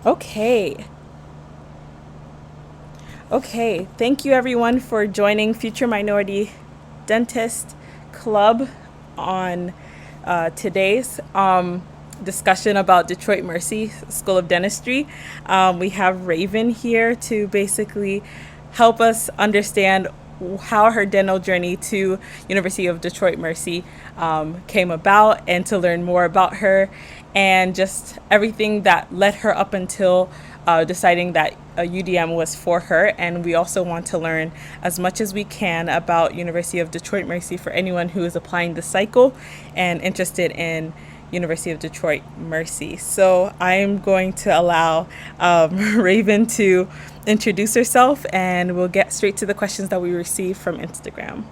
Okay. Okay. Thank you everyone for joining Future Minority Dentist Club on today's discussion about Detroit Mercy School of Dentistry. We have Rayven here to basically help us understand how her dental journey to University of Detroit Mercy came about, and to learn more about her and just everything that led her up until deciding that UDM was for her. And we also want to learn as much as we can about University of Detroit Mercy for anyone who is applying the cycle and interested in University of Detroit Mercy. So I'm going to allow Raven to introduce herself, and we'll get straight to the questions that we received from Instagram.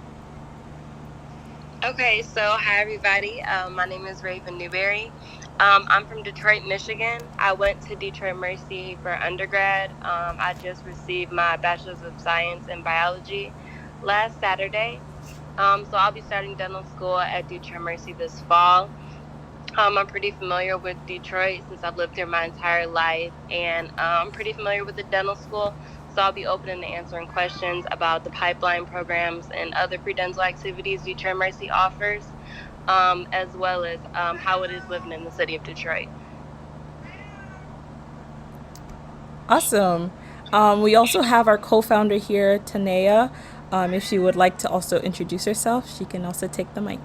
Okay, so hi everybody. My name is Raven Newberry. I'm from Detroit, Michigan. I went to Detroit Mercy for undergrad. I just received my Bachelor's of Science in Biology last Saturday. So I'll be starting dental school at Detroit Mercy this fall. I'm pretty familiar with Detroit since I've lived here my entire life, and I'm pretty familiar with the dental school. So I'll be open to answering questions about the pipeline programs and other pre-dental activities Detroit Mercy offers, as well as how it is living in the city of Detroit. Awesome. We also have our co-founder here, Tanea. If she would like to also introduce herself, she can also take the mic.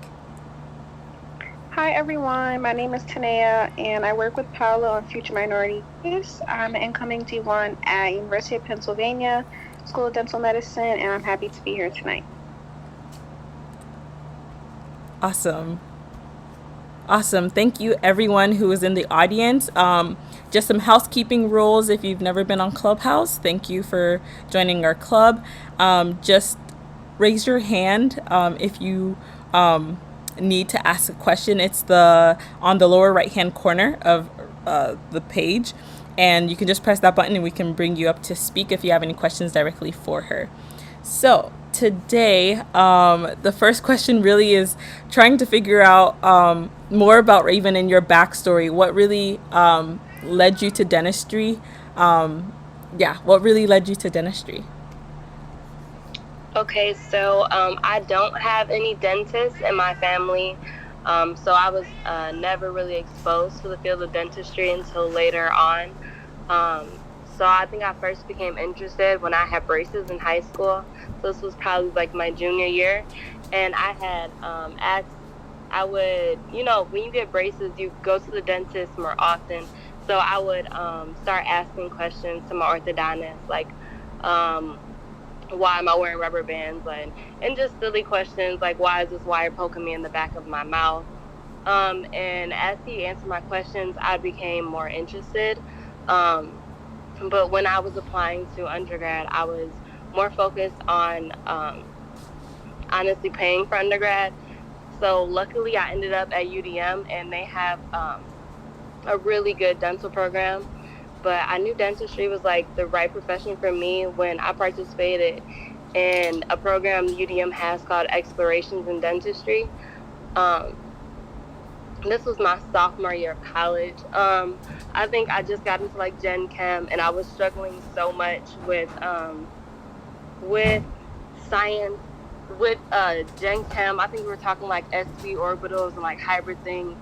Hi everyone, my name is Tanea and I work with Paolo on Future Minorities. I'm an incoming D1 at University of Pennsylvania School of Dental Medicine, and I'm happy to be here tonight. Awesome. Awesome. Thank you, everyone who is in the audience. Just some housekeeping rules if you've never been on Clubhouse. Thank you for joining our club. Just raise your hand if you need to ask a question. It's the on the lower right hand corner of the page, and you can just press that button and we can bring you up to speak if you have any questions directly for her. So today, the first question really is trying to figure out more about Raven and your backstory. What really led you to dentistry? What really led you to dentistry? Okay, so I don't have any dentists in my family. So I was never really exposed to the field of dentistry until later on. So I think I first became interested when I had braces in high school. So this was probably like my junior year. And I had asked, I would, when you get braces, you go to the dentist more often. So I would start asking questions to my orthodontist, like, why am I wearing rubber bands? And just silly questions like, why is this wire poking me in the back of my mouth? And as he answered my questions, I became more interested. But when I was applying to undergrad, I was more focused on honestly paying for undergrad. So luckily, I ended up at UDM, and they have a really good dental program. But I knew dentistry was like the right profession for me when I participated in a program UDM has called Explorations in Dentistry. Um, this was my sophomore year of college. I think I just got into like Gen Chem, and I was struggling so much with science, with Gen Chem. I think we were talking like SV orbitals and like hybrid things,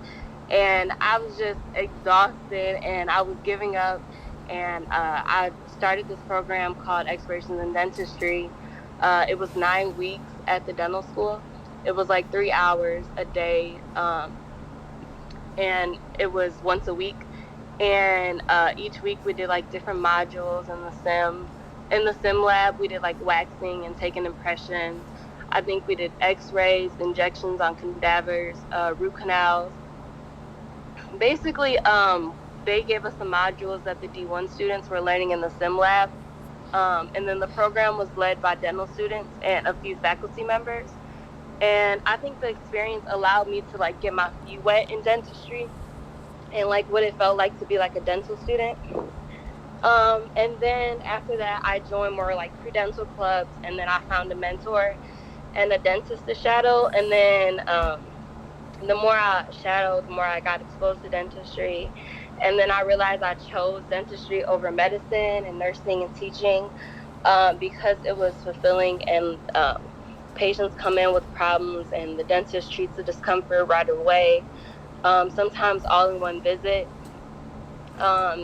and I was just exhausted and I was giving up. And I started this program called Explorations in Dentistry. It was 9 weeks at the dental school. It was like 3 hours a day, and it was once a week. And each week we did like different modules in the sim. In the sim lab, we did like waxing and taking impressions. I think we did X-rays, injections on cadavers, root canals. Basically, they gave us the modules that the D1 students were learning in the sim lab. And then the program was led by dental students and a few faculty members. And I think the experience allowed me to like get my feet wet in dentistry and like what it felt like to be like a dental student. And then after that, I joined more like pre-dental clubs, and then I found a mentor and a dentist to shadow. And then the more I shadowed, the more I got exposed to dentistry. And then I realized I chose dentistry over medicine and nursing and teaching because it was fulfilling, and patients come in with problems and the dentist treats the discomfort right away. Sometimes all in one visit.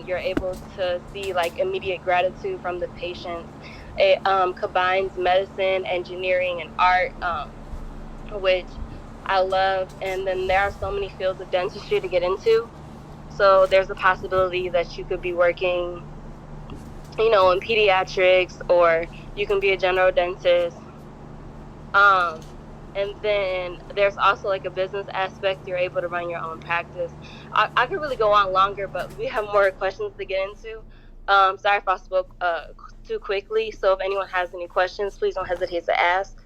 You're able to see like immediate gratitude from the patients. It combines medicine, engineering, and art, which I love. And then there are so many fields of dentistry to get into. So there's a possibility that you could be working, in pediatrics, or you can be a general dentist. And then there's also like a business aspect. You're able to run your own practice. I could really go on longer, but we have more questions to get into. Sorry if I spoke too quickly. So if anyone has any questions, please don't hesitate to ask.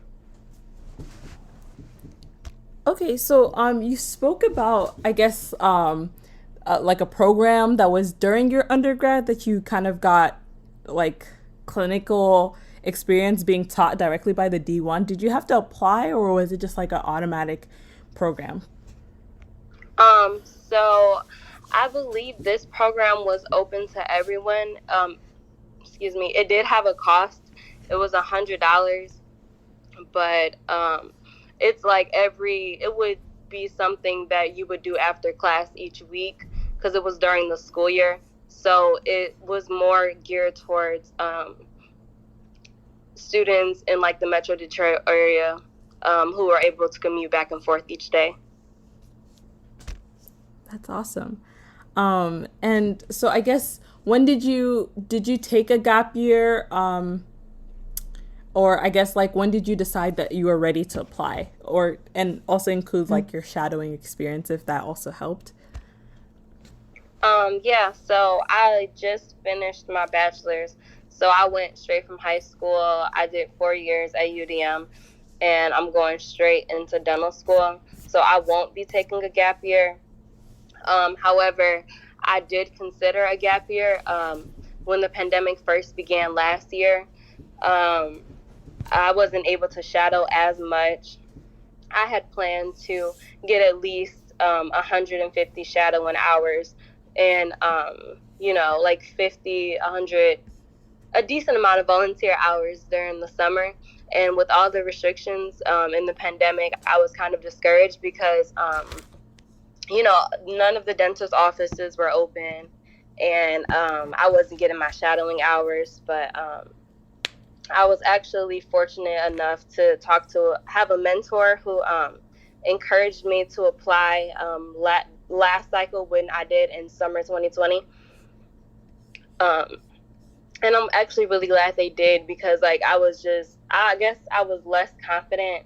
Okay, so you spoke about, I guess, like a program that was during your undergrad that you kind of got like clinical experience being taught directly by the D1. Did you have to apply, or was it just like an automatic program? So I believe this program was open to everyone. Excuse me. It did have a cost. It was $100, but it's like it would be something that you would do after class each week because it was during the school year. So it was more geared towards students in like the Metro Detroit area who are able to commute back and forth each day. That's awesome. And so I guess when did you take a gap year? Or I guess like when did you decide that you were ready to apply? Or and also include like your shadowing experience if that also helped. Yeah, so I just finished my bachelor's. So I went straight from high school. I did 4 years at UDM, and I'm going straight into dental school. So I won't be taking a gap year. However, I did consider a gap year when the pandemic first began last year. Um, I wasn't able to shadow as much. I had planned to get at least 150 shadowing hours and, like 50, 100, a decent amount of volunteer hours during the summer. And with all the restrictions in the pandemic, I was kind of discouraged because, none of the dentist offices were open, and I wasn't getting my shadowing hours. But I was actually fortunate enough to have a mentor who encouraged me to apply last cycle when I did in summer 2020. And I'm actually really glad they did, because like I guess I was less confident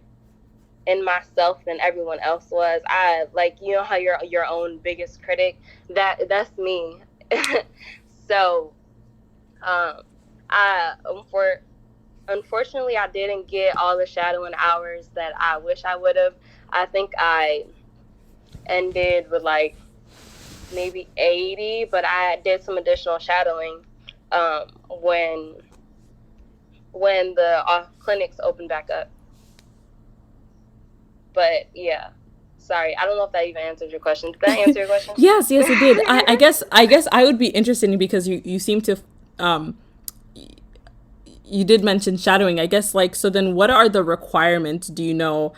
in myself than everyone else was. I like, how you're your own biggest critic. That's me. So I unfortunately I didn't get all the shadowing hours that I wish I would have. I think I ended with like maybe 80, but I did some additional shadowing when the clinics opened back up. But yeah, sorry, I don't know if that even answered your question. Did that answer your question? Yes, it did. I guess I would be interested in, because you seem to um you did mention shadowing. I guess like, so then what are the requirements, do you know,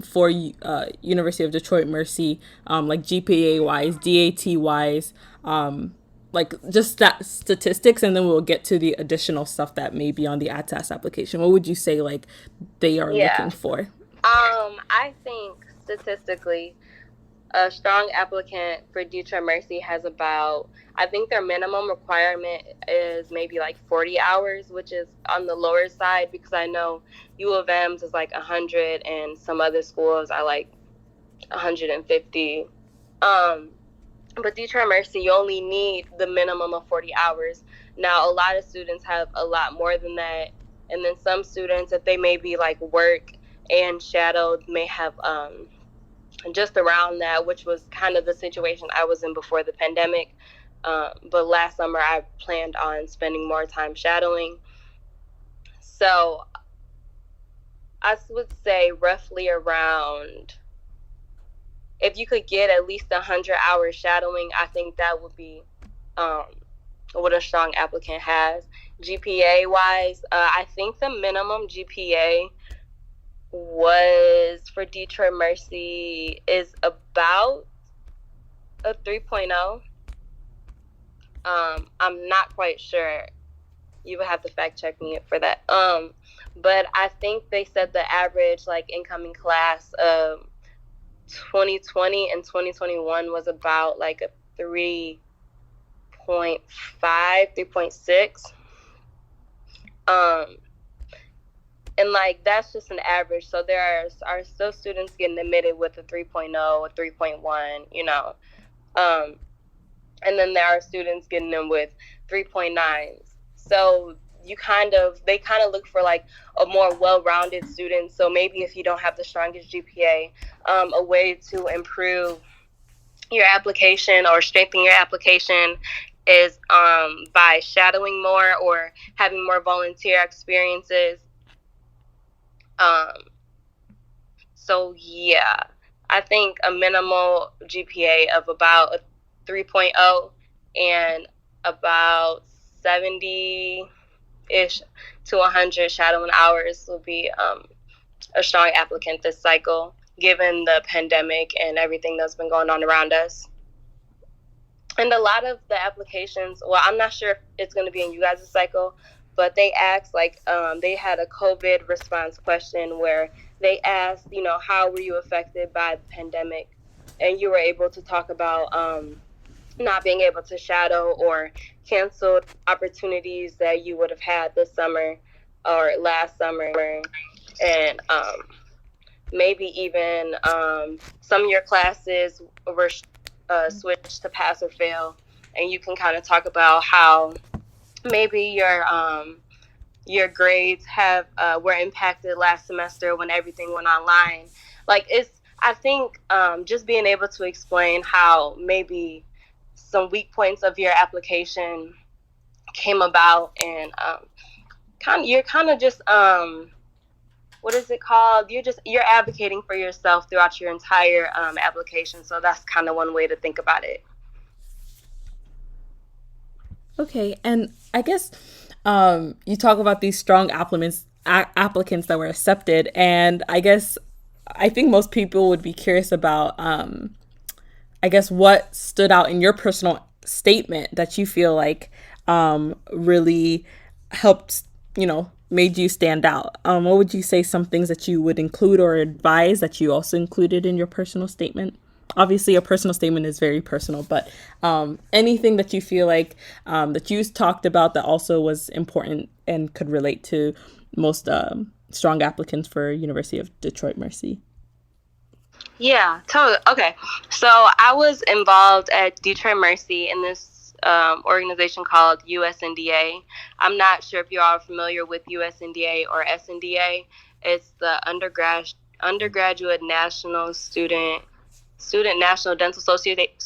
for University of Detroit Mercy, like GPA wise, DAT wise, like just that statistics, and then we'll get to the additional stuff that may be on the ATAS application. What would you say like they are looking for? I think statistically, a strong applicant for Detroit Mercy has about, I think their minimum requirement is maybe like 40 hours, which is on the lower side, because I know U of M's is like 100 and some other schools are like 150. But Detroit Mercy, you only need the minimum of 40 hours. Now, a lot of students have a lot more than that. And then some students, if they maybe like work and shadowed, may have just around that, which was kind of the situation I was in before the pandemic. But last summer, I planned on spending more time shadowing. So I would say roughly around if you could get at least 100 hours shadowing, I think that would be what a strong applicant has. GPA wise, I think the minimum GPA was for Detroit Mercy is about a 3.0. I'm not quite sure. You would have to fact check me for that. But I think they said the average like incoming class of 2020 and 2021 was about like a 3.5, 3.6. And like that's just an average. So there are still students getting admitted with a 3.0, a 3.1, you know. And then there are students getting them with 3.9s. So they kind of look for like a more well-rounded student. So maybe if you don't have the strongest GPA, a way to improve your application or strengthen your application is by shadowing more or having more volunteer experiences. So yeah, I think a minimal GPA of about a 3.0 and about 70-ish to 100 shadowing hours will be a strong applicant this cycle, given the pandemic and everything that's been going on around us. And a lot of the applications, well, I'm not sure if it's going to be in you guys' cycle, but they asked, like, they had a COVID response question where they asked, you know, how were you affected by the pandemic? And you were able to talk about not being able to shadow or canceled opportunities that you would have had this summer or last summer. And maybe even some of your classes were switched to pass or fail. And you can kind of talk about how maybe your grades have were impacted last semester when everything went online. Like I think just being able to explain how maybe some weak points of your application came about, and you're kind of just what is it called? You're advocating for yourself throughout your entire application. So that's kind of one way to think about it. Okay, and I guess you talk about these strong applicants that were accepted, and I think most people would be curious about I guess what stood out in your personal statement that you feel like really helped, you know, made you stand out. What would you say some things that you would include or advise that you also included in your personal statement? Obviously, a personal statement is very personal, but anything that you feel like that you talked about that also was important and could relate to most strong applicants for University of Detroit Mercy. Yeah, totally. Okay, so I was involved at Detroit Mercy in this organization called USNDA. I'm not sure if you all are familiar with USNDA or SNDA. It's the undergraduate national student national dental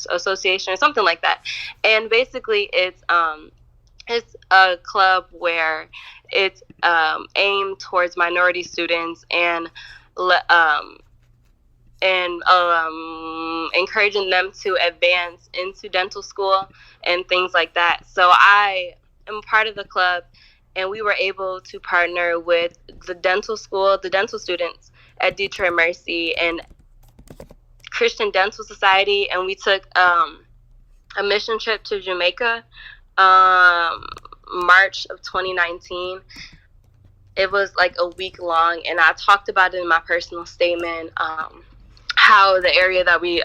association or something like that. And basically it's a club where it's aimed towards minority students and encouraging them to advance into dental school and things like that. So I am part of the club, and we were able to partner with the dental students at Detroit Mercy and Christian Dental Society, and we took a mission trip to Jamaica, March of 2019. It was like a week long, and I talked about it in my personal statement, how the area that we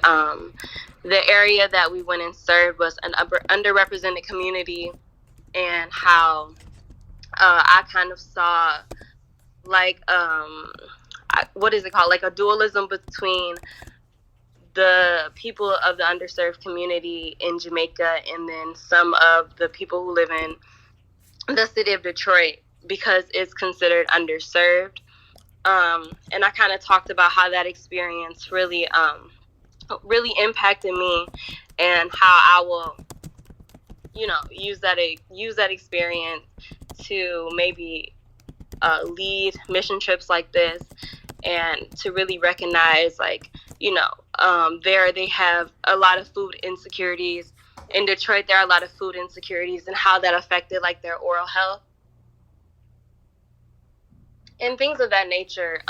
went and served was an underrepresented community, and how I kind of saw like what is it called, like a dualism between the people of the underserved community in Jamaica and then some of the people who live in the city of Detroit, because it's considered underserved. And I kind of talked about how that experience really impacted me, and how I will, use that experience to maybe lead mission trips like this, and to really recognize, like, there they have a lot of food insecurities. In Detroit, there are a lot of food insecurities and how that affected like their oral health and things of that nature.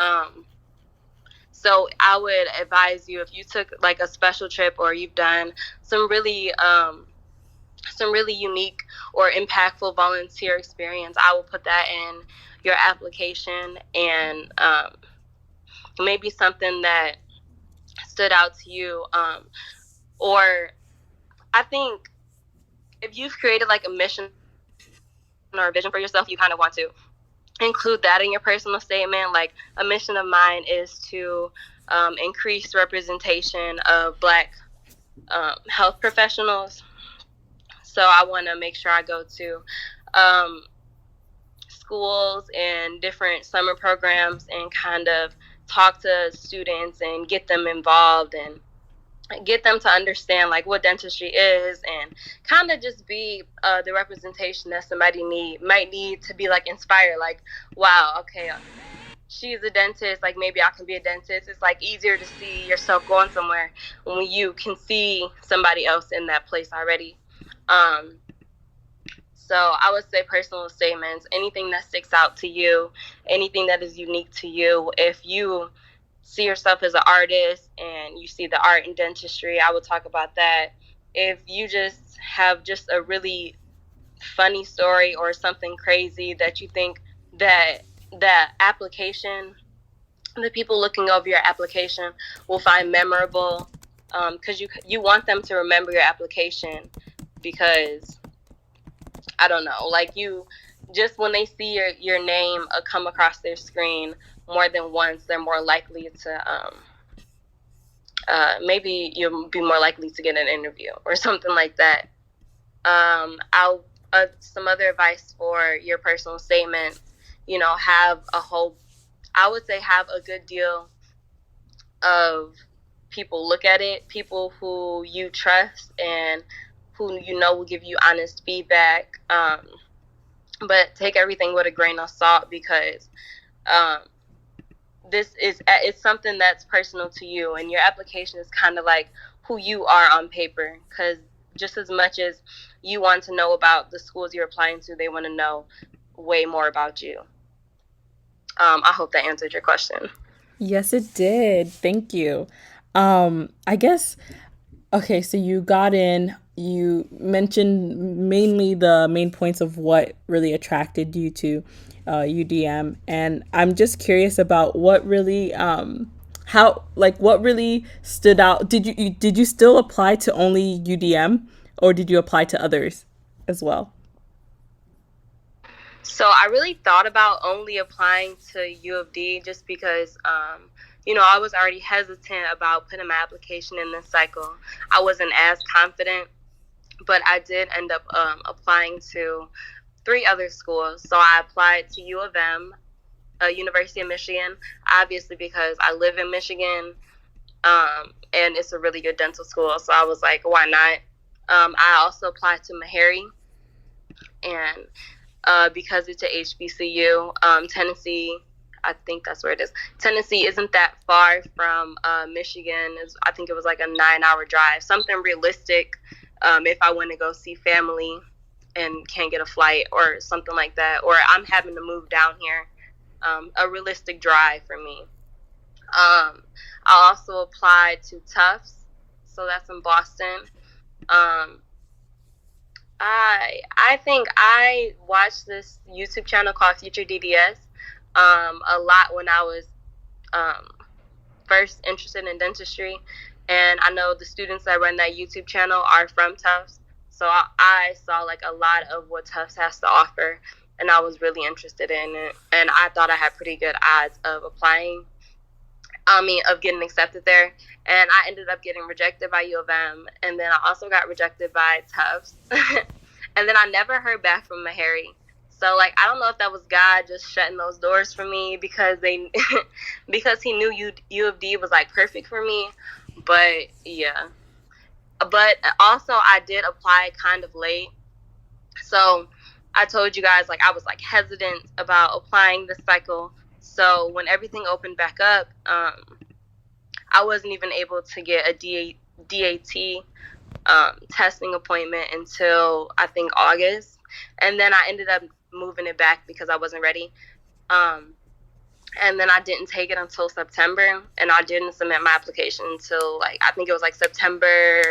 So I would advise you, if you took like a special trip or you've done some really unique or impactful volunteer experience, I will put that in your application. And maybe something that stood out to you, or I think if you've created like a mission or a vision for yourself, you kind of want to include that in your personal statement. Like, a mission of mine is to increase representation of Black health professionals. So I want to make sure I go to schools and different summer programs and kind of talk to students and get them involved and get them to understand like what dentistry is, and kind of just be the representation that somebody might need to be like inspired, like, wow, okay, she's a dentist, like maybe I can be a dentist. It's like easier to see yourself going somewhere when you can see somebody else in that place already. So I would say personal statements, anything that sticks out to you, anything that is unique to you. If you see yourself as an artist and you see the art in dentistry, I would talk about that. If you just have just a really funny story or something crazy that you think that application, the people looking over your application will find memorable, because you want them to remember your application, because I don't know, like, you just when they see your name come across their screen more than once, they're more likely to maybe you'll be more likely to get an interview or something like that. I'll some other advice for your personal statement, have I would say have a good deal of people look at it, people who you trust and who will give you honest feedback. But take everything with a grain of salt, because it's something that's personal to you, and your application is kind of like who you are on paper, because just as much as you want to know about the schools you're applying to, they want to know way more about you. I hope that answered your question. Yes, it did. Thank you. I guess, okay, so you got in, you mentioned mainly the main points of what really attracted you to UDM. And I'm just curious about what really, what really stood out. Did you still apply to only UDM, or did you apply to others as well? So I really thought about only applying to U of D, just because, I was already hesitant about putting my application in this cycle. I wasn't as confident, but I did end up applying to 3 other schools. So I applied to U of M, University of Michigan, obviously because I live in Michigan, and it's a really good dental school. So I was like, why not? I also applied to Meharry, and because it's a HBCU, Tennessee, I think that's where it is. Tennessee isn't that far from Michigan. I think it was like a 9-hour drive, something realistic if I want to go see family and can't get a flight or something like that, or I'm having to move down here, a realistic drive for me. I also applied to Tufts, so that's in Boston. I think I watched this YouTube channel called Future DDS a lot when I was first interested in dentistry, and I know the students that run that YouTube channel are from Tufts, so I saw like a lot of what Tufts has to offer, and I was really interested in it, and I thought I had pretty good odds of of getting accepted there. And I ended up getting rejected by U of M, and then I also got rejected by Tufts. And then I never heard back from Meharry. So, like, I don't know if that was God just shutting those doors for me because because he knew U of D was, like, perfect for me. But, yeah. But also, I did apply kind of late. So, I told you guys, like, I was, like, hesitant about applying this cycle. So, when everything opened back up, I wasn't even able to get a DAT testing appointment until I think August, and then I ended up moving it back because I wasn't ready. And then I didn't take it until September, and I didn't submit my application until I think it was September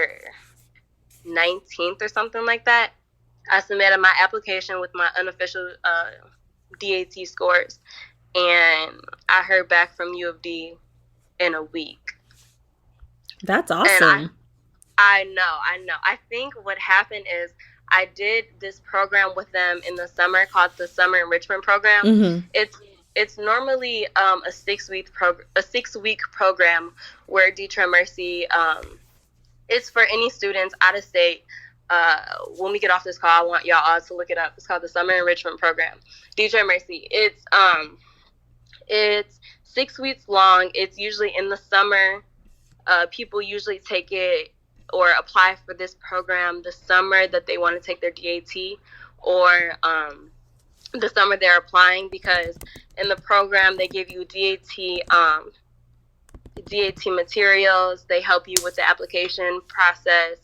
19th or something like that. I submitted my application with my unofficial DAT scores, and I heard back from U of D in a week. That's awesome. And I know. I think what happened is I did this program with them in the summer called the Summer Enrichment Program. Mm-hmm. It's normally a 6-week program where Detroit Mercy it's for any students out of state. When we get off this call, I want y'all all to look it up. It's called the Summer Enrichment Program. Detroit Mercy. It's 6 weeks long. It's usually in the summer. People usually take it or apply for this program the summer that they want to take their DAT, or the summer they're applying, because in the program they give you DAT materials. They help you with the application process.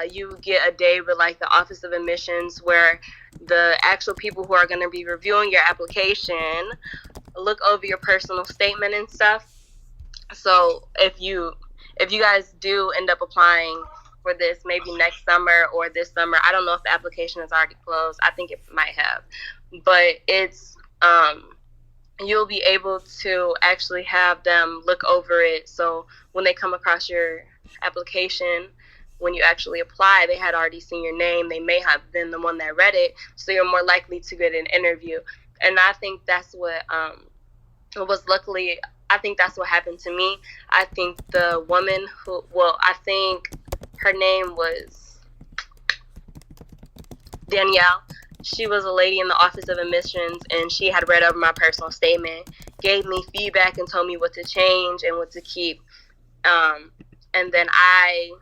You get a day with the Office of Admissions, where the actual people who are going to be reviewing your application look over your personal statement and stuff. So if you guys do end up applying for this, maybe next summer or this summer, I don't know if the application is already closed. I think it might have, but it's you'll be able to actually have them look over it. So when they come across your application, when you actually apply, they had already seen your name. They may have been the one that read it, so you're more likely to get an interview. And I think that's what I think that's what happened to me. I think the woman I think her name was Danielle. She was a lady in the Office of Admissions, and she had read over my personal statement, gave me feedback, and told me what to change and what to keep. And then I,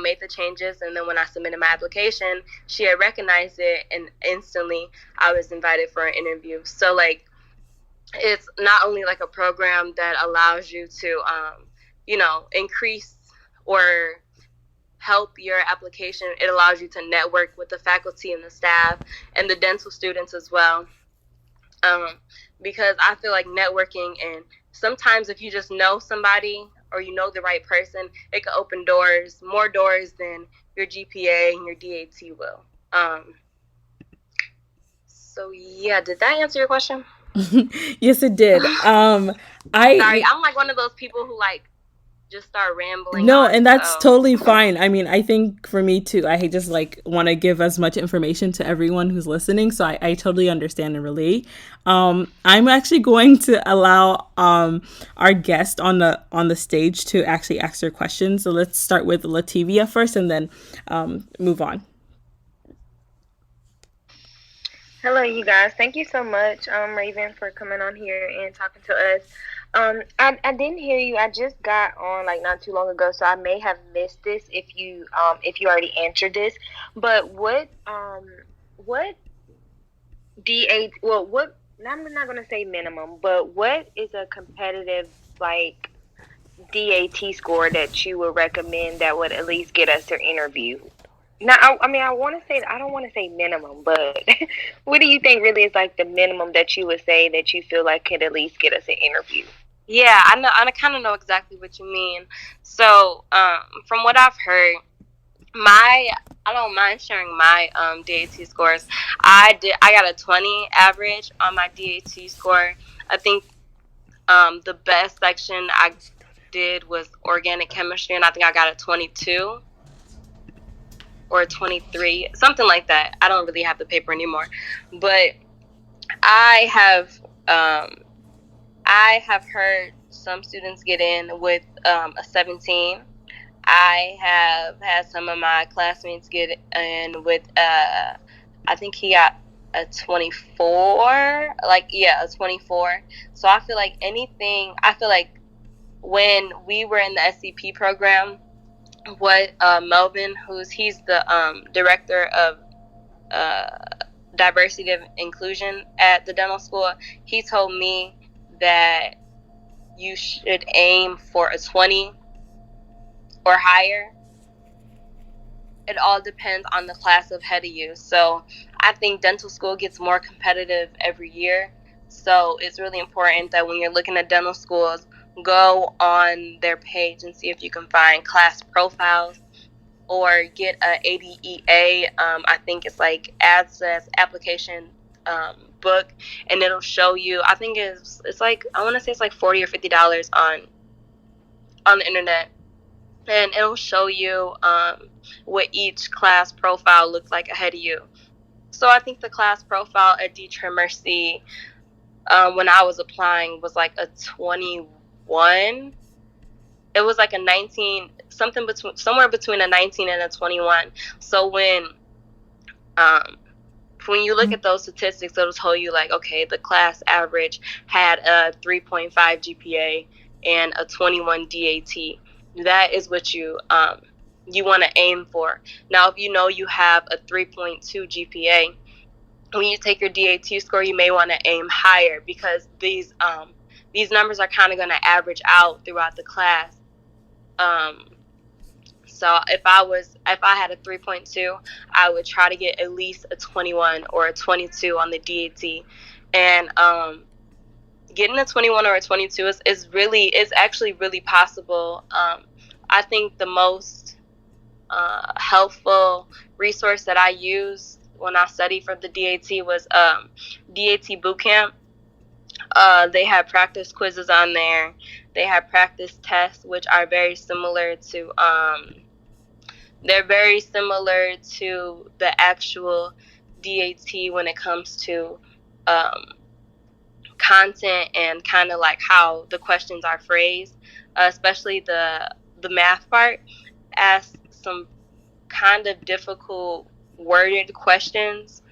made the changes. And then when I submitted my application, she had recognized it, and instantly I was invited for an interview. So it's not only a program that allows you to, increase or help your application. It allows you to network with the faculty and the staff and the dental students as well. Because I feel like networking, and sometimes if you just know somebody or you know the right person, it can open more doors than your GPA and your DAT will. So yeah, did that answer your question? Yes, it did. Sorry, I'm one of those people who just start rambling. No, and that's totally fine. I mean, I think for me too, I just want to give as much information to everyone who's listening. So I totally understand and relate. I'm actually going to allow our guest on the stage to actually ask their questions. So let's start with Lativia first, and then move on. Hello, you guys. Thank you so much, Rayven, for coming on here and talking to us. I didn't hear you. I just got on not too long ago, so I may have missed this if you already answered this. But what DA? Well, what? I'm not gonna say minimum, but what is a competitive DAT score that you would recommend that would at least get us their interview? Now, I want to say, I don't want to say minimum, but what do you think really is the minimum that you would say that you feel could at least get us an interview? Yeah, I know. I kind of know exactly what you mean. So, from what I've heard, I don't mind sharing my DAT scores. I got a 20 average on my DAT score. I think the best section I did was organic chemistry, and I think I got a 22 or 23, something like that. I don't really have the paper anymore, but I have heard some students get in with a 17. I have had some of my classmates get in with I think he got a 24, a 24. So I feel when we were in the SCP program, what Melvin, he's the director of diversity and inclusion at the dental school, he told me that you should aim for a 20 or higher. It all depends on the class ahead of you. So I think dental school gets more competitive every year. So it's really important that when you're looking at dental schools, go on their page and see if you can find class profiles or get a ADEA. I think it's like access application book, and it'll show you. I think it's like, I want to say it's like $40 or $50 on the internet, and it'll show you what each class profile looks like ahead of you. So I think the class profile at Detroit Mercy when I was applying was like a 21. It was like a 19, somewhere between a 19 and a 21. So when you look at those statistics, it'll tell you like, okay, the class average had a 3.5 GPA and a 21 DAT. That is what you want to aim for. Now, if you know you have a 3.2 GPA, when you take your DAT score, you may want to aim higher, because these numbers are kind of going to average out throughout the class. So if I had a 3.2, I would try to get at least a 21 or a 22 on the DAT. And getting a 21 or a 22 is actually really possible. I think the most helpful resource that I used when I studied for the DAT was DAT Bootcamp. They had practice quizzes on there. They had practice tests, which are very similar to the actual DAT when it comes to content and kind of like how the questions are phrased, especially the math part. Ask some kind of difficult worded questions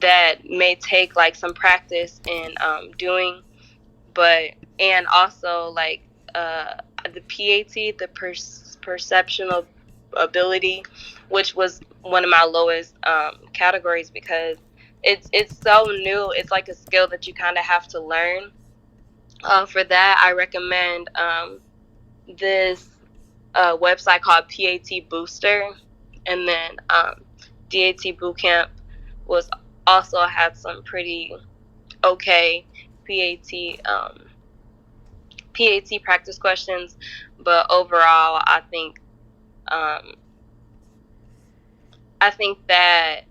that may take like some practice in doing, and also like the PAT, the perceptual ability, which was one of my lowest categories, because it's so new. It's like a skill that you kind of have to learn. For that, I recommend this website called PAT Booster, and then DAT Bootcamp was also had some pretty okay PAT practice questions, but overall, I think that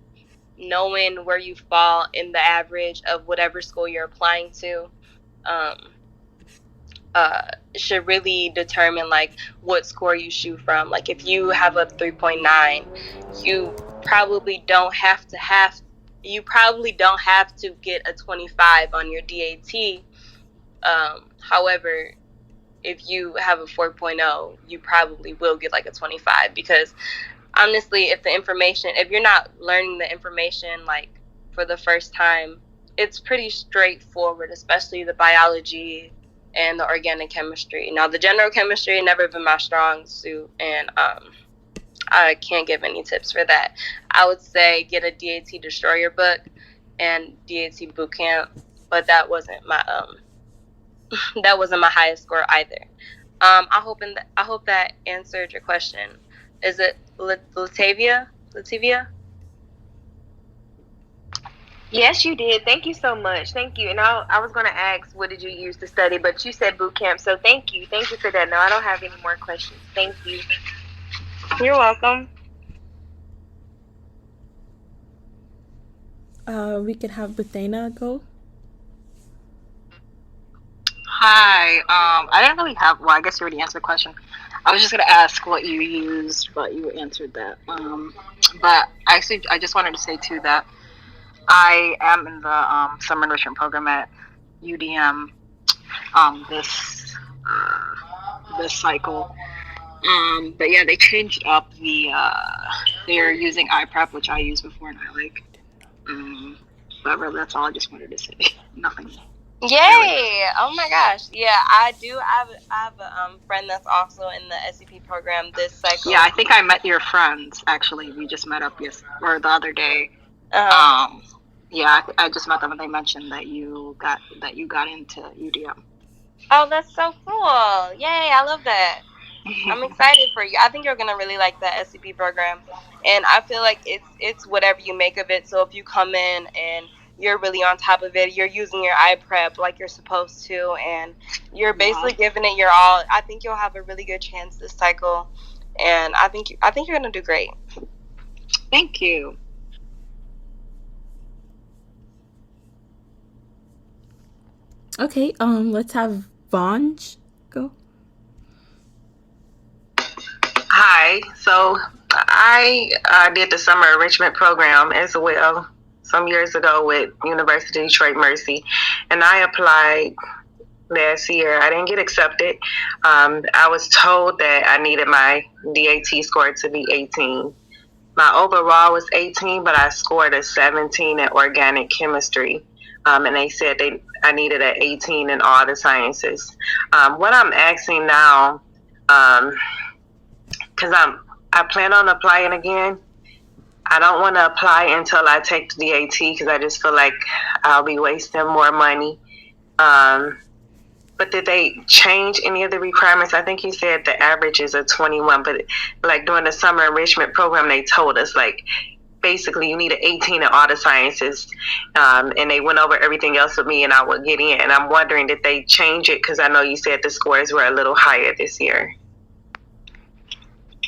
knowing where you fall in the average of whatever school you're applying to should really determine like what score you shoot from. Like if you have a 3.9, you probably don't have to get a 25 on your DAT. However, if you have a 4.0, you probably will get like a 25, because honestly, if you're not learning the information like for the first time, it's pretty straightforward, especially the biology and the organic chemistry. Now, the general chemistry never been my strong suit, and I can't give any tips for that. I would say get a DAT Destroyer book and DAT Bootcamp, but that wasn't my highest score either. I hope that answered your question. Is it Latavia? Yes, you did. Thank you so much. Thank you. And I was going to ask, what did you use to study? But you said boot camp. So thank you. Thank you for that. No, I don't have any more questions. Thank you. You're welcome. We could have Bethana go. Hi. I didn't really have. Well, I guess you already answered the question. I was just gonna ask what you used, but you answered that. But actually, I just wanted to say too that I am in the summer enrichment program at UDM this cycle. But yeah, they changed up the. They're using iPrep, which I used before, and I like. But really, that's all I just wanted to say. Nothing. Yay! Oh my gosh! Yeah, I do. I have a friend that's also in the SCP program this cycle. Yeah, I think I met your friends. Actually, we just met up the other day. Uh-huh. Yeah, I just met them, and they mentioned that you got into UDM. Oh, that's so cool. Yay, I love that. I'm excited for you. I think you're gonna really like the SCP program, and I feel like it's whatever you make of it. So if you come in and you're really on top of it, you're using your eye prep like you're supposed to, and you're basically giving it your all. I think you'll have a really good chance this cycle, and I think you're gonna do great. Thank you. Okay, let's have Vanj go. Hi. So I did the summer enrichment program as well some years ago with University of Detroit Mercy, and I applied last year. I didn't get accepted. I was told that I needed my DAT score to be 18. My overall was 18, but I scored a 17 in organic chemistry. And they said I needed an 18 in all the sciences. What I'm asking now, because I plan on applying again. I don't want to apply until I take the DAT because I just feel like I'll be wasting more money. But did they change any of the requirements? I think you said the average is a 21, but like during the summer enrichment program, they told us like basically you need an 18 in all the sciences, and they went over everything else with me and I would get in. And I'm wondering, did they change it? Because I know you said the scores were a little higher this year.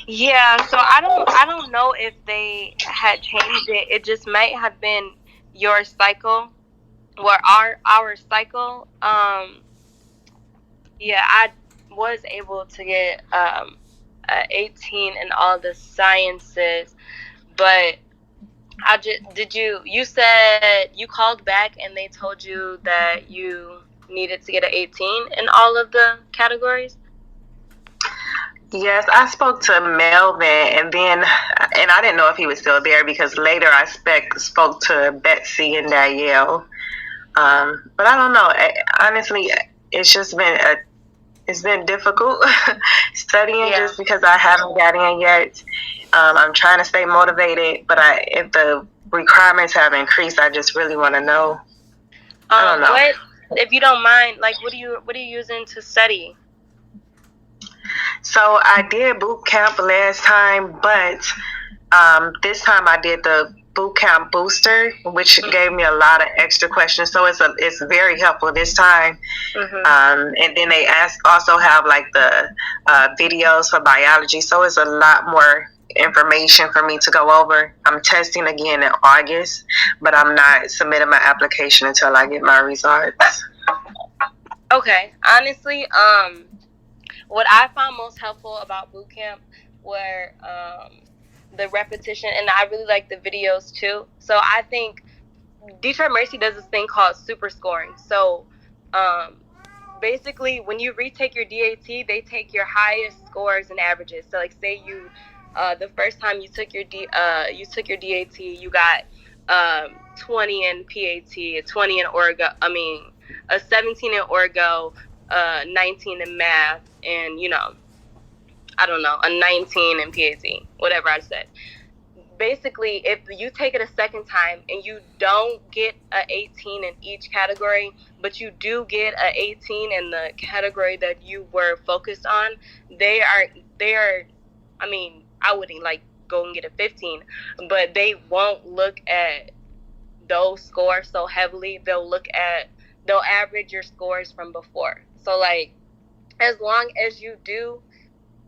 Yeah, so I don't know if they had changed it. It just might have been your cycle or our cycle. Yeah, I was able to get 18 in all the sciences, but you said you called back and they told you that you needed to get an 18 in all of the categories? Yes, I spoke to Melvin, and I didn't know if he was still there because later I spoke to Betsy and Danielle. But I don't know. Honestly, it's been difficult studying just because I haven't got in yet. I'm trying to stay motivated, but if the requirements have increased, I just really want to know. I don't know. If you don't mind, like what are you using to study? So I did boot camp last time, but this time I did the boot camp booster, which gave me a lot of extra questions. So it's very helpful this time. And then they also have like the videos for biology. So it's a lot more information for me to go over. I'm testing again in August, but I'm not submitting my application until I get my results. Okay. Honestly, what I found most helpful about boot camp were the repetition, and I really like the videos too. So I think Detroit Mercy does this thing called super scoring. So basically, when you retake your DAT, they take your highest scores and averages. So like, say you the first time you took your DAT, you got 20 in PAT, 20 in Orgo. I mean, a 17 in Orgo, 19 in math, and I don't know, a 19 in PAT, whatever I said. Basically, if you take it a second time and you don't get an 18 in each category, but you do get an 18 in the category that you were focused on, they are. I mean, I wouldn't like go and get a 15, but they won't look at those scores so heavily. They'll average your scores from before. So like, as long as you do,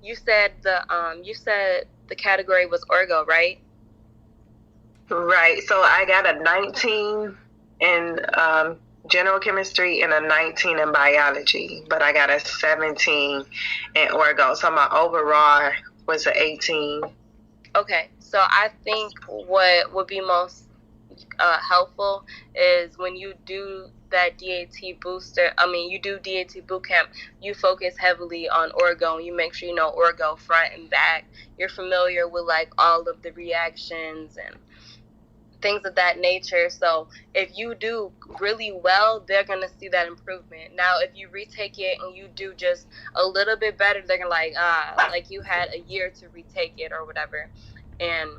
you said the category was Orgo, right? Right. So I got a 19 in general chemistry and a 19 in biology, but I got a 17 in Orgo. So my overall was an 18. Okay. So I think what would be most helpful is when you do that DAT booster, you do DAT bootcamp, you focus heavily on Orgo, and you make sure you know Orgo front and back. You're familiar with like all of the reactions and things of that nature. So if you do really well, they're going to see that improvement. Now, if you retake it and you do just a little bit better, they're going to like you had a year to retake it or whatever. And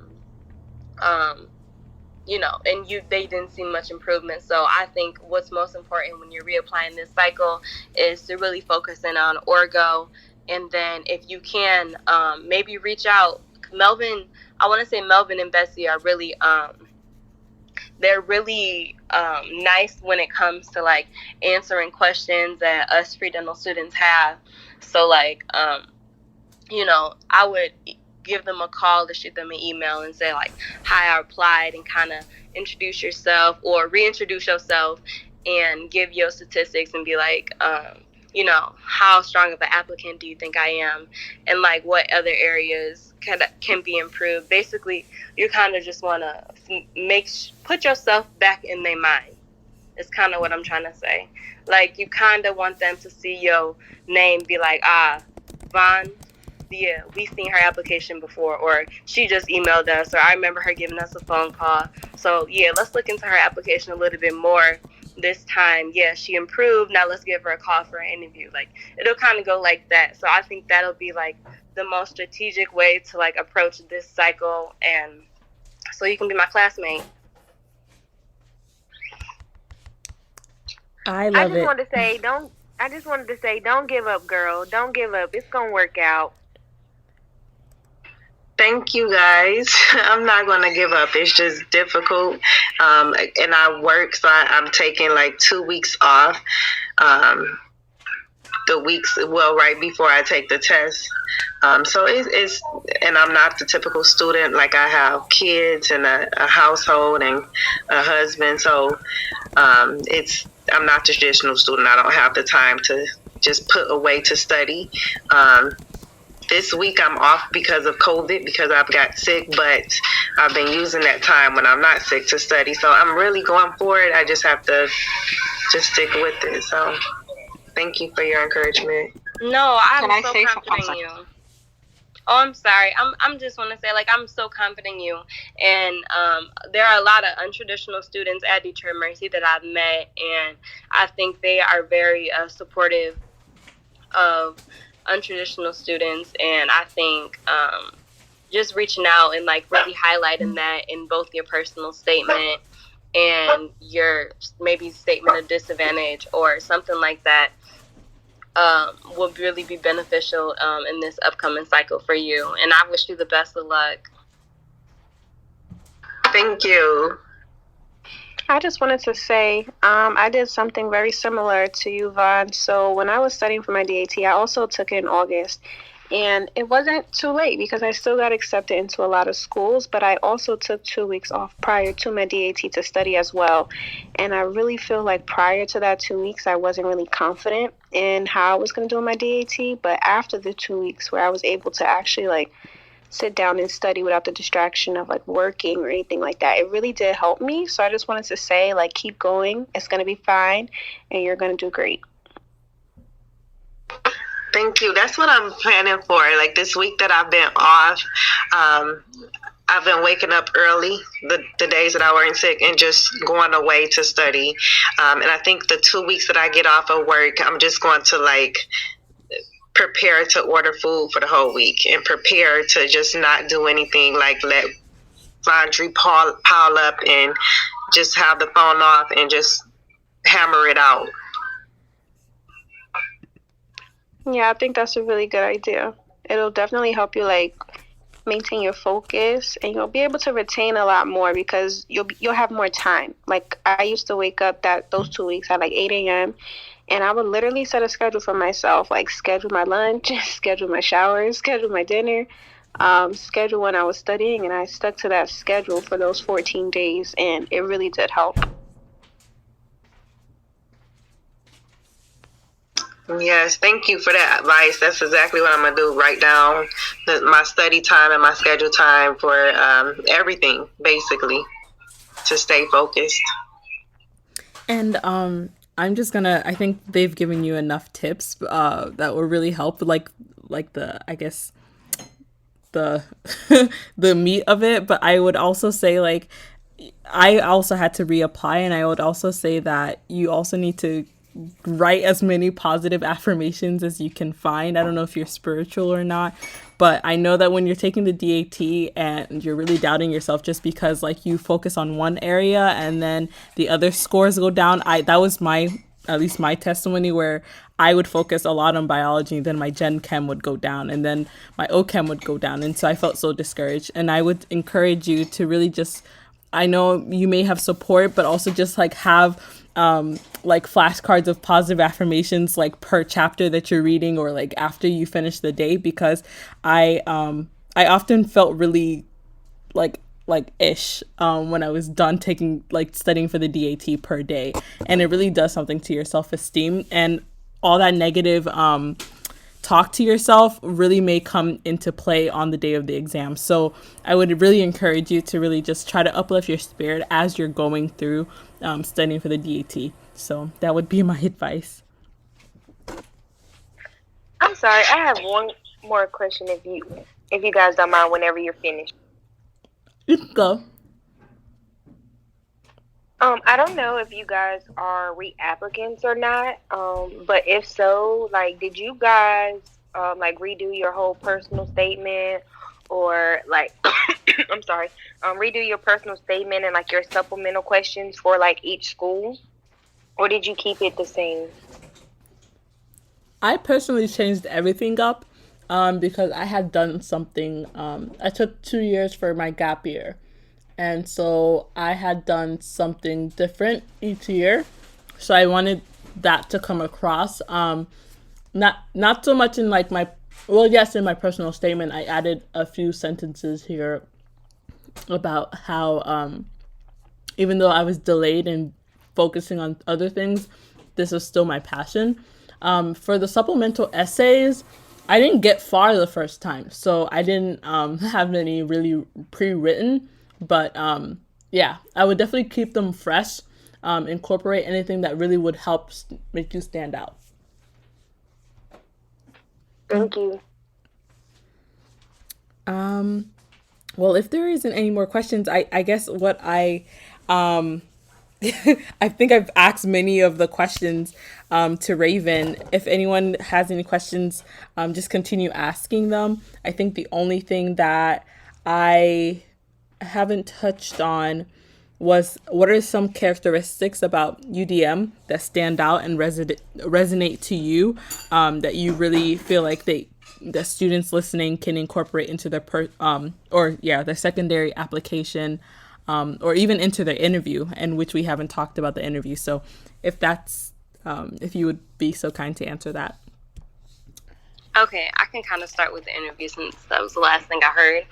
and they didn't see much improvement. So I think what's most important when you're reapplying this cycle is to really focus in on orgo, and then if you can, maybe reach out. Melvin, I want to say Melvin and Bessie are really they're really nice when it comes to like answering questions that us free dental students have. So like I would give them a call to shoot them an email and say like, hi, I applied, and kind of introduce yourself or reintroduce yourself and give your statistics and be like, how strong of an applicant do you think I am, and like what other areas can be improved. Basically, you kind of just want to put yourself back in their mind. It's kind of what I'm trying to say. Like, you kind of want them to see your name, be like, Vaughn, yeah, we seen her application before, or she just emailed us, or I remember her giving us a phone call. So yeah, let's look into her application a little bit more this time. Yeah, she improved. Now let's give her a call for an interview. Like, it'll kind of go like that. So I think that'll be like the most strategic way to like approach this cycle, and so you can be my classmate. I love it. I just wanted to say, don't give up, girl. Don't give up. It's gonna work out. Thank you, guys. I'm not going to give up. It's just difficult. And I work, so I'm taking like 2 weeks off. Right before I take the test. So it's, and I'm not the typical student. Like, I have kids and a household and a husband. So I'm not the traditional student. I don't have the time to just put away to study. This week I'm off because of COVID, because I've got sick, but I've been using that time when I'm not sick to study. So I'm really going for it. I just have to just stick with it. So thank you for your encouragement. No, I'm so confident in you. Oh, I'm sorry. I'm just want to say, like, I'm so confident in you. And there are a lot of untraditional students at Detroit Mercy that I've met, and I think they are very supportive of untraditional students. And I think just reaching out and like really highlighting that in both your personal statement and your maybe statement of disadvantage or something like that will really be beneficial in this upcoming cycle for you. And I wish you the best of luck. Thank you. I just wanted to say I did something very similar to you, Vaughn. So when I was studying for my DAT, I also took it in August. And it wasn't too late because I still got accepted into a lot of schools, but I also took 2 weeks off prior to my DAT to study as well. And I really feel like prior to that 2 weeks, I wasn't really confident in how I was going to do my DAT. But after the 2 weeks where I was able to actually like sit down and study without the distraction of like working or anything like that, it really did help me. So I just wanted to say, like, keep going. It's going to be fine and you're going to do great. Thank you. That's what I'm planning for. Like, this week that I've been off, I've been waking up early the days that I weren't sick and just going away to study. And I think the 2 weeks that I get off of work, I'm just going to like prepare to order food for the whole week and prepare to just not do anything, like let laundry pile up and just have the phone off and just hammer it out. Yeah, I think that's a really good idea. It'll definitely help you like maintain your focus, and you'll be able to retain a lot more because you'll have more time. Like, I used to wake up those 2 weeks at like 8 a.m. and I would literally set a schedule for myself, like schedule my lunch, schedule my showers, schedule my dinner, schedule when I was studying, and I stuck to that schedule for those 14 days, and it really did help. Yes, thank you for that advice. That's exactly what I'm going to do. Write down my study time and my schedule time for everything, basically, to stay focused. And I'm just gonna, I think they've given you enough tips that will really help, like the, I guess, the the meat of it. But I would also say, like, I also had to reapply, and I would also say that you also need to write as many positive affirmations as you can find. I don't know if you're spiritual or not, But I know that when you're taking the DAT and you're really doubting yourself just because like you focus on one area and then the other scores go down, that was my, at least my testimony, where I would focus a lot on biology, then my gen chem would go down, and then my OChem would go down. And so I felt so discouraged. And I would encourage you to really just, I know you may have support, but also just like have like flashcards of positive affirmations like per chapter that you're reading or like after you finish the day, because I often felt really like ish when I was done taking like studying for the DAT per day, and it really does something to your self-esteem, and all that negative talk to yourself really may come into play on the day of the exam. So I would really encourage you to really just try to uplift your spirit as you're going through studying for the DAT. So that would be my advice. I'm sorry, I have one more question if you guys don't mind whenever you're finished. You can go. I don't know if you guys are reapplicants or not, but if so, like, did you guys like redo your whole personal statement, or like, I'm sorry, redo your personal statement and like your supplemental questions for like each school, or did you keep it the same? I personally changed everything up because I had done something. I took 2 years for my gap year. And so I had done something different each year. So I wanted that to come across. Not so much in like my, well, yes, in my personal statement, I added a few sentences here about how even though I was delayed in focusing on other things, this is still my passion. For the supplemental essays, I didn't get far the first time. So I didn't have any really pre-written. But yeah, I would definitely keep them fresh, incorporate anything that really would help make you stand out. Thank you. Well, if there isn't any more questions, I guess what I I think I've asked many of the questions to Rayven. If anyone has any questions, just continue asking them. I think the only thing that I haven't touched on was what are some characteristics about UDM that stand out and resonate to you, that you really feel like the students listening can incorporate into their their secondary application, or even into their interview, and which we haven't talked about the interview. So if that's if you would be so kind to answer that. Okay, I can kind of start with the interview since that was the last thing I heard.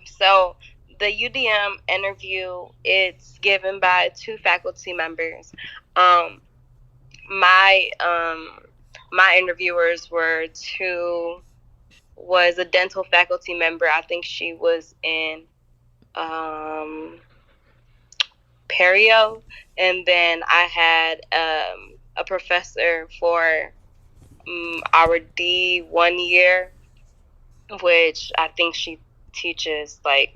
So the UDM interview, it's given by 2 faculty members. My interviewers was a dental faculty member. I think she was in perio, and then I had a professor for our D1 year, which I think she teaches like,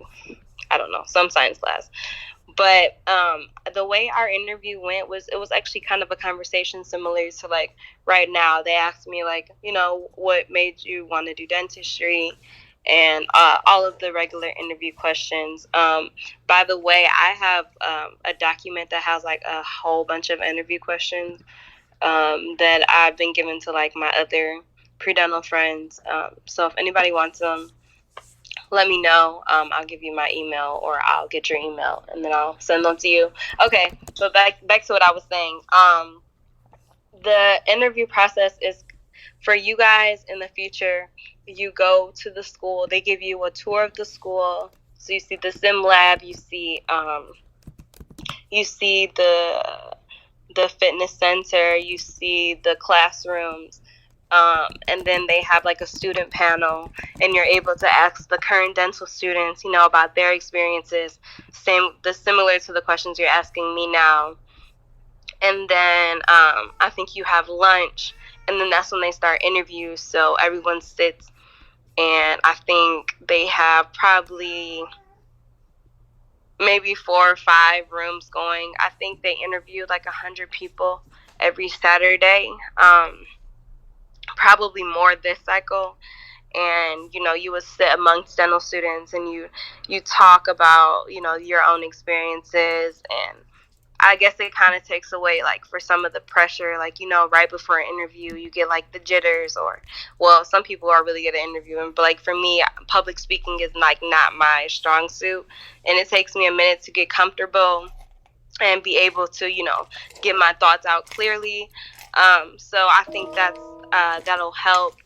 I don't know, some science class. But the way our interview went was, it was actually kind of a conversation similar to like right now. They asked me like, what made you want to do dentistry, and all of the regular interview questions. By the way, I have a document that has like a whole bunch of interview questions that I've been given to like my other pre-dental friends. So if anybody wants them, let me know. I'll give you my email, or I'll get your email and then I'll send them to you. Okay, so back to what I was saying. The interview process is for you guys in the future. You go to the school, they give you a tour of the school. So you see the sim lab, you see the fitness center, you see the classrooms. And then they have like a student panel, and you're able to ask the current dental students, about their experiences, similar to the questions you're asking me now. And then I think you have lunch, and then that's when they start interviews. So everyone sits, and I think they have probably maybe 4 or 5 rooms going. I think they interviewed like 100 people every Saturday. Probably more this cycle. and you would sit amongst dental students, and you talk about your own experiences. And I guess it kind of takes away, like, for some of the pressure, like, right before an interview, you get like the jitters, or, well, some people are really good at interviewing, but like for me, public speaking is like not my strong suit, and it takes me a minute to get comfortable and be able to, get my thoughts out clearly. So I think that'll help.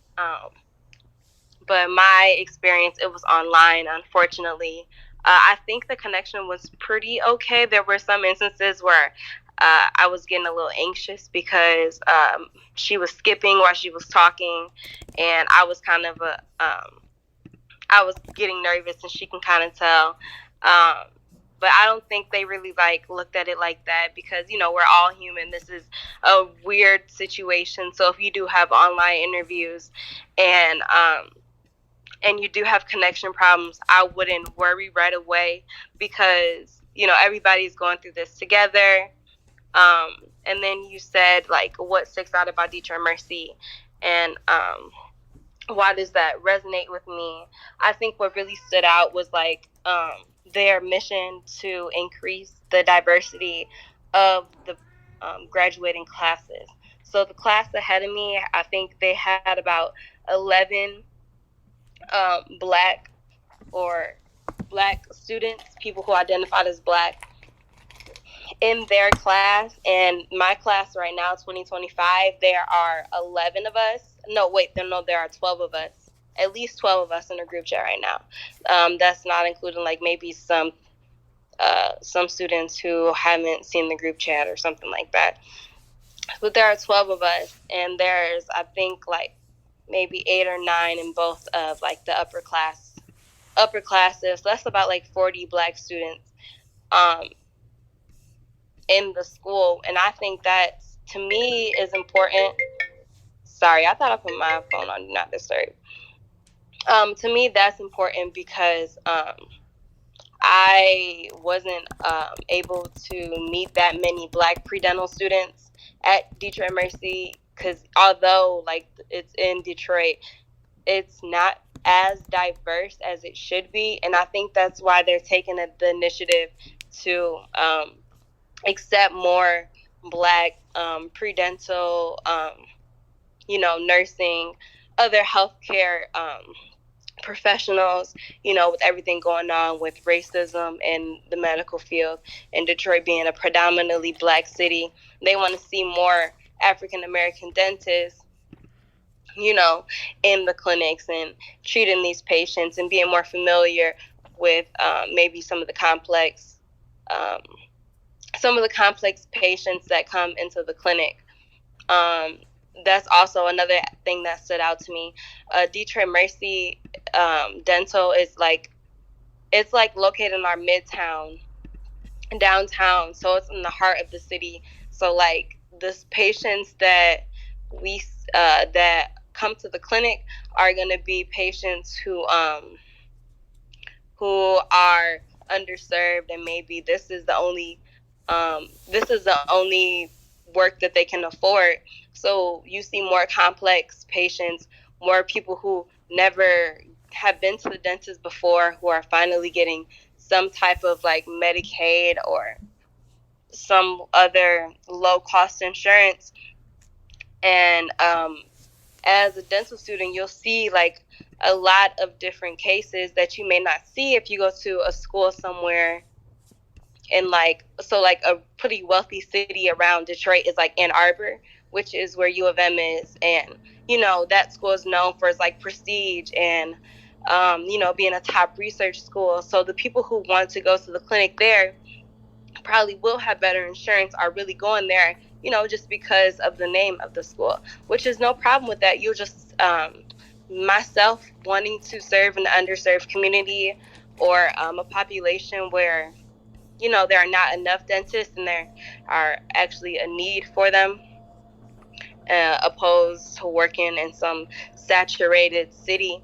But my experience, it was online, unfortunately. I think the connection was pretty okay. There were some instances where I was getting a little anxious because she was skipping while she was talking, and I was kind of I was getting nervous, and she can kind of tell. But I don't think they really like looked at it like that, because we're all human. This is a weird situation. So if you do have online interviews and you do have connection problems, I wouldn't worry right away, because everybody's going through this together. And then you said, like, what sticks out about Detroit Mercy, and why does that resonate with me? I think what really stood out was like their mission to increase the diversity of the graduating classes. So the class ahead of me, I think they had about 11 black students, people who identified as black, in their class. And my class right now, 2025, there are 11 of us. There are 12 of us. At least 12 of us in a group chat right now. That's not including like maybe some students who haven't seen the group chat or something like that. But there are 12 of us, and there's, I think, like maybe 8 or 9 in both of like the upper classes. That's about like 40 black students in the school. And I think that, to me, is important. Sorry, I thought I put my phone on Do Not Disturb. To me, that's important because I wasn't able to meet that many black pre-dental students at Detroit Mercy, because although like it's in Detroit, it's not as diverse as it should be. And I think that's why they're taking the initiative to accept more black pre-dental, nursing, other healthcare professionals, with everything going on with racism in the medical field, and Detroit being a predominantly black city. They want to see more African American dentists, in the clinics and treating these patients, and being more familiar with maybe some of the complex patients that come into the clinic. That's also another thing that stood out to me. Detroit Mercy Dental is it's located in our midtown, downtown, so it's in the heart of the city. So like the patients that we that come to the clinic are going to be patients who are underserved, and maybe this is the only work that they can afford. So you see more complex patients, more people who never have been to the dentist before, who are finally getting some type of like Medicaid or some other low cost insurance. And as a dental student, you'll see like a lot of different cases that you may not see if you go to a school somewhere in like a pretty wealthy city around Detroit is like Ann Arbor, which is where U of M is. And that school is known for its like prestige and being a top research school. So the people who want to go to the clinic there probably will have better insurance, are really going there, just because of the name of the school, which is no problem with that. You'll just myself wanting to serve an underserved community, or a population where there are not enough dentists and there are actually a need for them, opposed to working in some saturated city.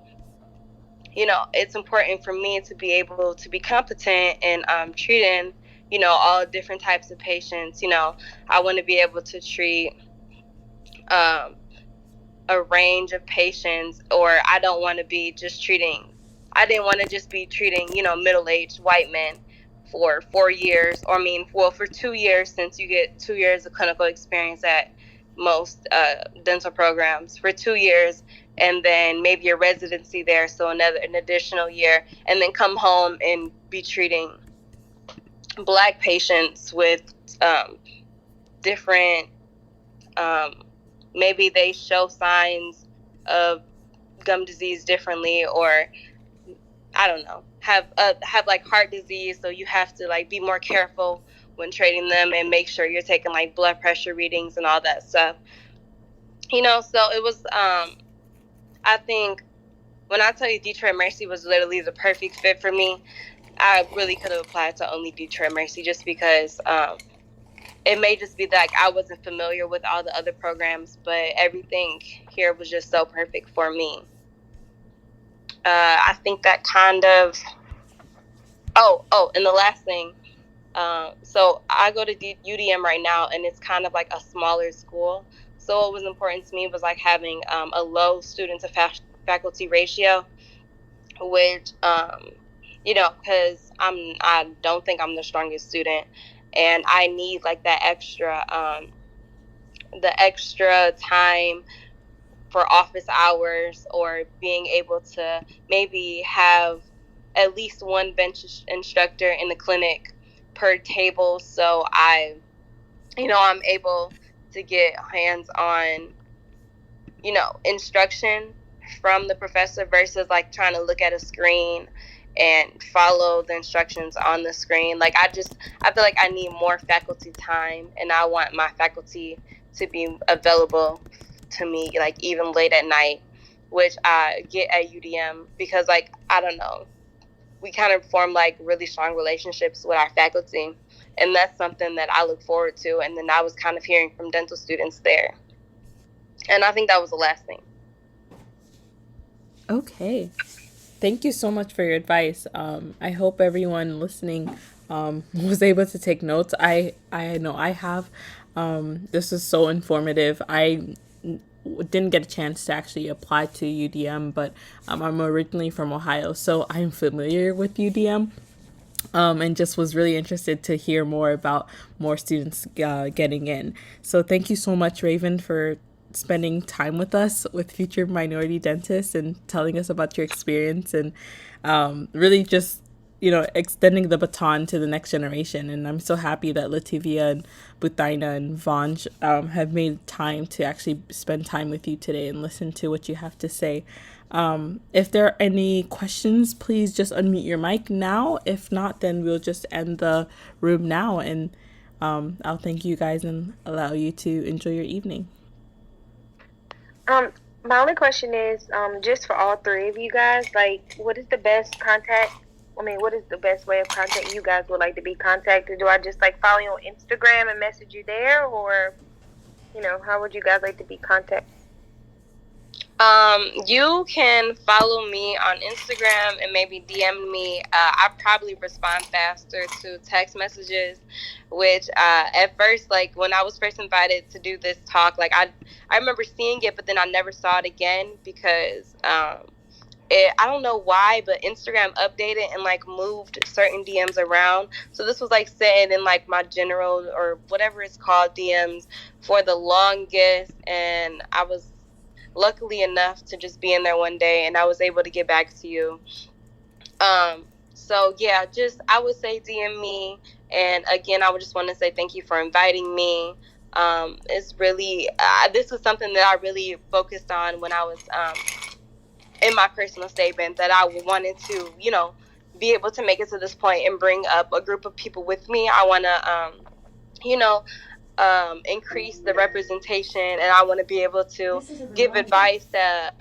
It's important for me to be able to be competent in treating, all different types of patients. I want to be able to treat a range of patients, or I didn't want to just be treating, middle-aged white men for 4 years, or for 2 years, since you get 2 years of clinical experience at most dental programs, for 2 years, and then maybe a residency there, so an additional year, and then come home and be treating Black patients with different, maybe they show signs of gum disease differently, or I don't know, have like heart disease, so you have to like be more careful when treating them and make sure you're taking like blood pressure readings and all that stuff. So it was I think when I tell you Detroit Mercy was literally the perfect fit for me, I really could have applied to only Detroit Mercy, just because it may just be that I wasn't familiar with all the other programs, but everything here was just so perfect for me. I think that kind of. And the last thing. So I go to UDM right now, and it's kind of like a smaller school. So what was important to me was like having a low student to faculty ratio, which because I don't think I'm the strongest student, and I need like that extra time for office hours, or being able to maybe have at least one bench instructor in the clinic per table, so I'm able to get hands-on instruction from the professor, versus like trying to look at a screen and follow the instructions on the screen. Like I feel like I need more faculty time, and I want my faculty to be available to me like even late at night, which I get at UDM, because like I don't know, we kind of form like really strong relationships with our faculty, and that's something that I look forward to. And then I was kind of hearing from dental students there, and I think that was the last thing. Okay. Thank you so much for your advice. I hope everyone listening was able to take notes. I know I have. This is so informative. I didn't get a chance to actually apply to UDM, but I'm originally from Ohio, so I'm familiar with UDM. And just was really interested to hear more about more students getting in. So thank you so much, Rayven, for spending time with us with future minority dentists and telling us about your experience, and really just extending the baton to the next generation. And I'm so happy that Lativia and Butaina and Vanj have made time to actually spend time with you today and listen to what you have to say. If there are any questions, please just unmute your mic now. If not, then we'll just end the room now, and I'll thank you guys and allow you to enjoy your evening. My only question is, just for all three of you guys, like, what is the best way of contact you guys would like to be contacted? Do I just like follow you on Instagram and message you there, or how would you guys like to be contacted? You can follow me on Instagram and maybe DM me. I probably respond faster to text messages, which at first, like when I was first invited to do this talk, like I remember seeing it, but then I never saw it again, because I don't know why, but Instagram updated and like moved certain DMs around. So this was like sitting in like my general or whatever it's called DMs for the longest, and I was luckily enough to just be in there one day, and I was able to get back to you. So yeah, just I would say DM me, and again, I would just want to say thank you for inviting me. It's really this was something that I really focused on when I was in my personal statement, that I wanted to be able to make it to this point and bring up a group of people with me. I want to increase the representation, and I want to be able to give advice to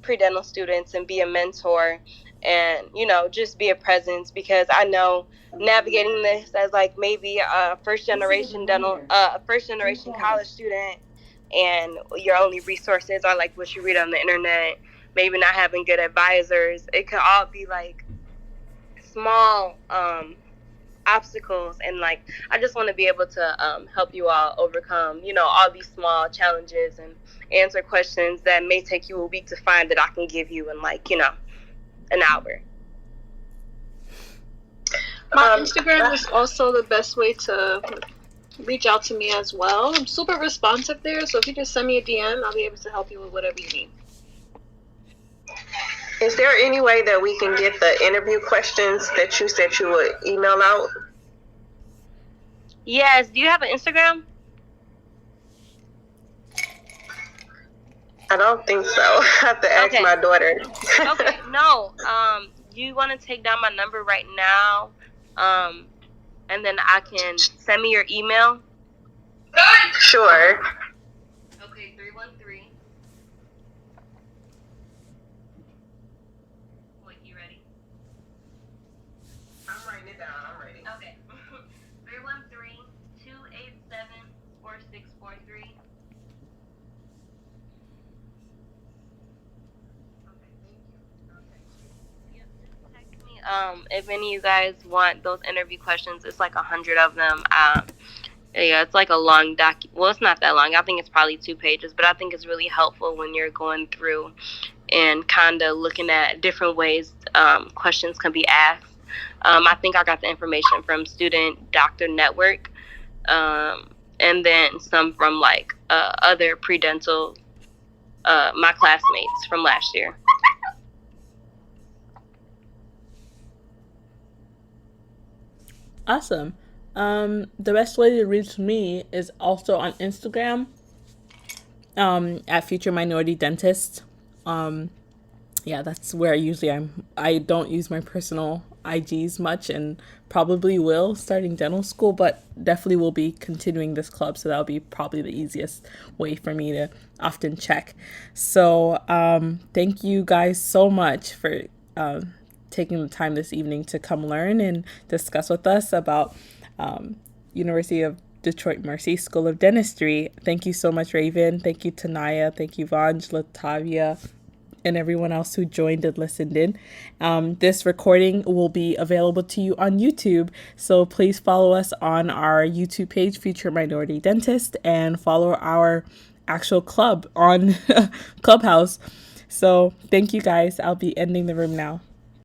pre-dental students and be a mentor, and just be a presence, because I know navigating this as like maybe a first generation college student, and your only resources are like what you read on the internet, maybe not having good advisors, it could all be like small obstacles, and like I just want to be able to help you all overcome, all these small challenges and answer questions that may take you a week to find that I can give you in like, an hour. My Instagram is also the best way to reach out to me as well. I'm super responsive there, so if you just send me a DM, I'll be able to help you with whatever you need. Is there any way that we can get the interview questions that you said you would email out? Yes. Do you have an Instagram? I don't think so. I have to ask my daughter. Okay. No. You want to take down my number right now? And then I can send me your email? Sure. Okay, 313. Wait, you ready? I'm writing it down. I'm ready. Okay. 313-287-4643. If any of you guys want those interview questions, it's like 100 of them. Yeah, it's like a long well, it's not that long. I think it's probably 2 pages, but I think it's really helpful when you're going through and kind of looking at different ways questions can be asked. I think I got the information from Student Doctor Network, and then some from like other pre-dental, my classmates from last year. Awesome. The best way to reach me is also on Instagram, at Future Minority Dentist. Yeah, that's where usually I don't use my personal IGs much, and probably will starting dental school, but definitely will be continuing this club, so that'll be probably the easiest way for me to often check. So thank you guys so much for taking the time this evening to come learn and discuss with us about University of Detroit Mercy School of Dentistry. Thank you so much, Rayven. Thank you, Tanaya. Thank you, Vanj, Latavia, and everyone else who joined and listened in. This recording will be available to you on YouTube, so please follow us on our YouTube page, Future Minority Dentist, and follow our actual club on Clubhouse. So thank you guys. I'll be ending the room now.